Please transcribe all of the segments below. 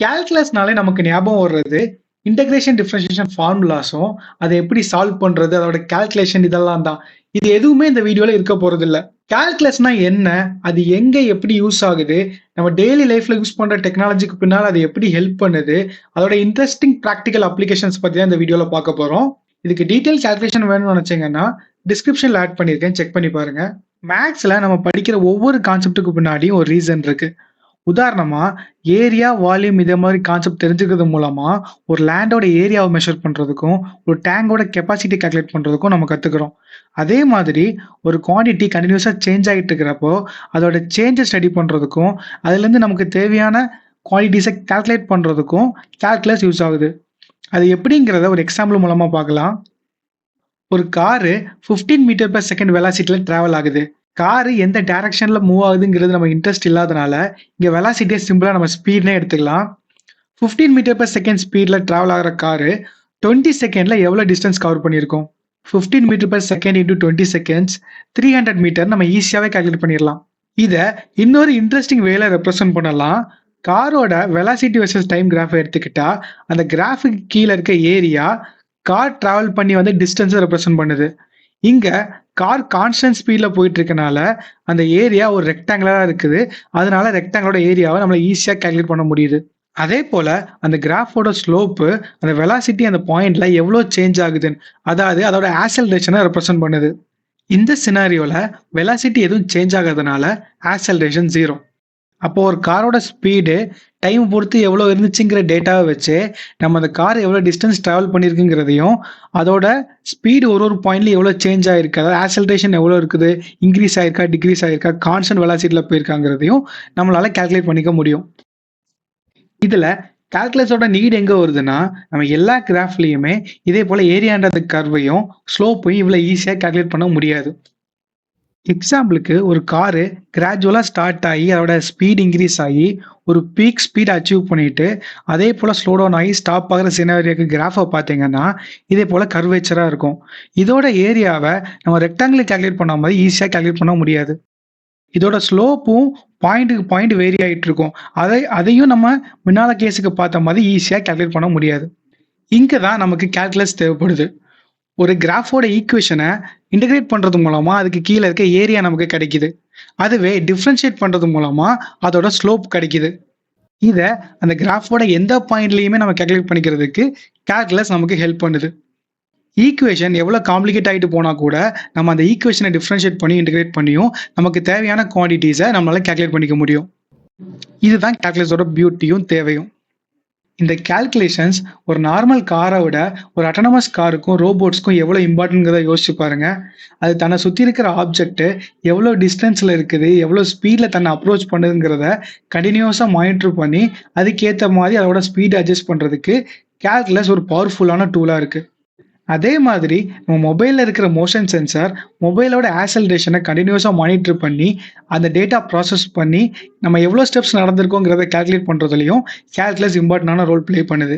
கால்குலஸ்னாலே நமக்கு ஞாபகம் வர்றது இன்டகிரேஷன் டிஃபரன்ஷியேஷன் ஃபார்முலாஸும் அதை எப்படி சால்வ் பண்றது அதோட கால்குலேஷன் இதெல்லாம் தான். இது எதுவுமே இந்த வீடியோல இருக்க போறது இல்ல. கால்குலஸ்னா என்ன, அது எங்க எப்படி யூஸ் ஆகுது, நம்ம டெய்லி லைஃப்ல யூஸ் பண்ற டெக்னாலஜிக்கு பின்னால் அது எப்படி ஹெல்ப் பண்ணுது, அதோட இன்ட்ரெஸ்டிங் ப்ராக்டிக்கல் அப்ளிகேஷன்ஸ் பத்தி தான் இந்த வீடியோல பார்க்க போறோம். இதுக்கு டீடைல் கால்குலேஷன் வேணும்னு நினைச்சீங்கன்னா டிஸ்கிரிப்ஷன்ல ஆட் பண்ணியிருக்கேன், செக் பண்ணி பாருங்க. மேக்ஸ்ல நம்ம படிக்கிற ஒவ்வொரு கான்செப்ட்டுக்கு பின்னாடியும் ஒரு ரீசன் இருக்கு. உதாரணமா ஏரியா, வால்யூம் இதே மாதிரி கான்செப்ட் தெரிஞ்சுக்கிறது மூலமா ஒரு லேண்டோட ஏரியாவை மெஷர் பண்றதுக்கும் ஒரு டேங்கோட கெப்பாசிட்டி கால்குலேட் பண்றதுக்கும் நம்ம கத்துக்கிறோம். அதே மாதிரி ஒரு குவான்டிட்டி கண்டினியூஸா சேஞ்ச் ஆகிட்டு இருக்கிறப்போ அதோட சேஞ்சை ஸ்டடி பண்றதுக்கும் அதுலேருந்து நமக்கு தேவையான குவான்டிட்டிஸை கால்குலேட் பண்றதுக்கும் கால்குலஸ் யூஸ் ஆகுது. அது எப்படிங்கிறத ஒரு எக்ஸாம்பிள் மூலமா பார்க்கலாம். ஒரு காரு 15 மீட்டர் per செகண்ட் வெலாசிட்டியில டிராவல் ஆகுது. காரு எந்த டைரக்ஷன்ல மூவ் ஆகுதுங்கிறது நம்ம இன்ட்ரெஸ்ட் இல்லாதனால இங்க வெலாசிட்டியை சிம்பிளா நம்ம ஸ்பீட்னே எடுத்துக்கலாம். 15 மீட்டர் per செகண்ட் ஸ்பீட்ல டிராவல் ஆகிற காரு 20 செகண்ட்ல எவ்வளவு டிஸ்டன்ஸ் கவர் பண்ணியிருக்கோம்? 15 metre per second into 20 seconds 300 metre நம்ம ஈஸியாவே கால்குலேட் பண்ணிடலாம். இதை இன்னொரு இன்ட்ரெஸ்டிங் வேல ரெப்ரசென்ட் பண்ணலாம். காரோட வெலாசிட்டி வெர்சஸ் டைம் கிராஃப் எடுத்துக்கிட்டா அந்த கிராஃபுக்கு கீழே இருக்க ஏரியா கார் டிராவல் பண்ணி வந்து டிஸ்டன்ஸை ரெப்ரசென்ட் பண்ணுது. இங்க கார் கான்ஸ்டன்ட் ஸ்பீட்ல போயிட்டு இருக்கனால அந்த ஏரியா ஒரு ரெக்டாங்குலரா இருக்குது. அதனால ரெக்டாங்கிளோட ஏரியாவை நம்மள ஈஸியா கால்குலேட் பண்ண முடியுது. அதே போல அந்த கிராஃபோட ஸ்லோப்பு அந்த வெலாசிட்டி அந்த பாயிண்ட்ல எவ்வளவு சேஞ்ச் ஆகுதுன்னு, அதாவது அதோட ஆக்சலரேஷனை ரெப்ரசென்ட் பண்ணுது. இந்த சினாரியோல வெலாசிட்டி எதுவும் சேஞ்ச் ஆகாதனால ஆக்சலரேஷன் 0. அப்போ ஒரு காரோட ஸ்பீடு டைம் பொறுத்து எவ்வளோ இருந்துச்சுங்கிற டேட்டாவை வச்சு நம்ம அந்த கார் எவ்வளோ டிஸ்டன்ஸ் ட்ராவல் பண்ணியிருக்குங்கிறதையும் அதோட ஸ்பீடு ஒரு பாயிண்ட்ல எவ்வளோ சேஞ்ச் ஆயிருக்கு, அதாவது ஆக்சலரேஷன் எவ்வளோ இருக்குது, இன்க்ரீஸ் ஆயிருக்கா டிக்ரீஸ் ஆயிருக்கா, கான்ஸ்டன்ட் வெலாசிட்டியில் போயிருக்காங்கிறதையும் நம்மளால கால்குலேட் பண்ணிக்க முடியும். இதுல கால்குலஸோட நீட் எங்க வருதுன்னா, நம்ம எல்லா கிராஃப்லயுமே இதே போல ஏரியான்ற கர்வையும் ஸ்லோப்பையும் இவ்வளோ ஈஸியாக கால்குலேட் பண்ண முடியாது. எக்ஸாம்பிளுக்கு ஒரு காரு கிராஜுவலாக ஸ்டார்ட் ஆகி அதோட ஸ்பீட் இன்க்ரீஸ் ஆகி ஒரு பீக் ஸ்பீட் அச்சீவ் பண்ணிட்டு அதே போல் ஸ்லோ டவுன் ஆகி ஸ்டாப் ஆகிற சினாரியோக்கு கிராஃபை பார்த்தீங்கன்னா இதே போல் கர்வேச்சராக இருக்கும். இதோட ஏரியாவை நம்ம ரெக்டாங்கிள் கால்குலேட் பண்ண மாதிரி ஈஸியாக கால்குலேட் பண்ண முடியாது. இதோட ஸ்லோப்பும் பாயிண்ட்டுக்கு பாயிண்ட் வேரி ஆகிட்டு இருக்கும். அதையும் நம்ம முன்னால கேஸுக்கு பார்த்த மாதிரி ஈஸியாக கால்குலேட் பண்ண முடியாது. இங்கே தான் நமக்கு கால்குலஸ் தேவைப்படுது. ஒரு கிராஃபோட ஈக்குவேஷனை இன்டகிரேட் பண்றது மூலமா அதுக்கு கீழே இருக்க ஏரியா நமக்கு கிடைக்குது. அதுவே டிஃபரன்ஷியேட் பண்றது மூலமா அதோட ஸ்லோப் கிடைக்குது. இதை அந்த கிராஃபோட எந்த பாயிண்ட்லயுமே நம்ம கால்குலேட் பண்ணிக்கிறதுக்கு கால்குலஸ் நமக்கு ஹெல்ப் பண்ணுது. ஈக்குவேஷன் எவ்வளோ காம்ப்ளிகேட் ஆகிட்டு போனா கூட நம்ம அந்த ஈக்குவேஷனை டிஃபரன்ஷியேட் பண்ணி இன்டகிரேட் பண்ணியும் நமக்கு தேவையான குவான்டிட்டிஸை நம்மளால கால்குலேட் பண்ணிக்க முடியும். இதுதான் கால்குலஸோட பியூட்டியும் தேவையும். இந்த கால்குலேஷன்ஸ் ஒரு நார்மல் காரை விட ஒரு அட்டானமஸ் காருக்கும் ரோபோட்ஸ்க்கும் எவ்வளோ இம்பார்ட்டன்ட்ங்கிறத யோசிச்சு பாருங்க. அது தன்னை சுற்றி இருக்கிற ஆப்ஜெக்ட் எவ்வளோ டிஸ்டன்ஸில் இருக்குது, எவ்வளோ ஸ்பீடில் தன்னை அப்ரோச் பண்ணுதுங்கிறத கண்டினியூஸாக மானிட்டர் பண்ணி அதுக்கேற்ற மாதிரி அதோட ஸ்பீட் அட்ஜஸ்ட் பண்ணுறதுக்கு கால்குலஸ் ஒரு பவர்ஃபுல்லான டூலாக இருக்குது. அதே மாதிரி நம்ம மொபைலில் இருக்கிற மோஷன் சென்சார் மொபைலோட ஆக்சலரேஷனை கண்டினியூஸாக மானிட்டர் பண்ணி அந்த டேட்டா ப்ராசஸ் பண்ணி நம்ம எவ்வளோ ஸ்டெப்ஸ் நடந்திருக்கோங்கிறத கால்குலேட் பண்ணுறதுலையும் கால்குலஸ் இம்பார்ட்டண்டான ரோல் ப்ளே பண்ணுது.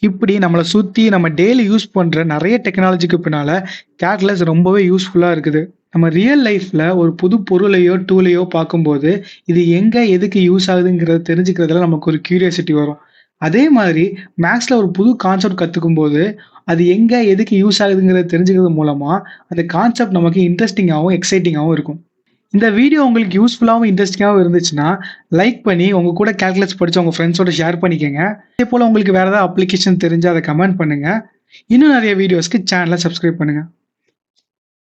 இப்படி நம்மளை சுற்றி நம்ம டெய்லி யூஸ் பண்ணுற நிறைய டெக்னாலஜிக்கு பின்னால் கால்குலஸ் ரொம்பவே யூஸ்ஃபுல்லாக இருக்குது. நம்ம ரியல் லைஃப்பில் ஒரு புது பொருளையோ டூலையோ பார்க்கும்போது இது எங்கே எதுக்கு யூஸ் ஆகுதுங்கிறத தெரிஞ்சுக்கிறதுல நமக்கு ஒரு கியூரியாசிட்டி வரும். அதே மாதிரி மேக்ஸில் ஒரு புது கான்செப்ட் கற்றுக்கும் போது அது எங்கே எதுக்கு யூஸ் ஆகுதுங்கிறத தெரிஞ்சுக்கிறது மூலமாக அந்த கான்செப்ட் நமக்கு இன்ட்ரெஸ்டிங்காகவும் எக்ஸைட்டிங்காகவும் இருக்கும். இந்த வீடியோ உங்களுக்கு யூஸ்ஃபுல்லாகவும் இன்ட்ரெஸ்டிங்காகவும் இருந்துச்சுன்னா லைக் பண்ணி உங்கள் கூட கால்குலஸ் படித்து உங்கள் ஃப்ரெண்ட்ஸோட ஷேர் பண்ணிக்கோங்க. அதே போல் உங்களுக்கு வேறு ஏதாவது அப்ளிகேஷன் தெரிஞ்சு அதை கமெண்ட் பண்ணுங்கள். இன்னும் நிறைய வீடியோஸ்க்கு சேனலை சப்ஸ்கிரைப் பண்ணுங்கள்.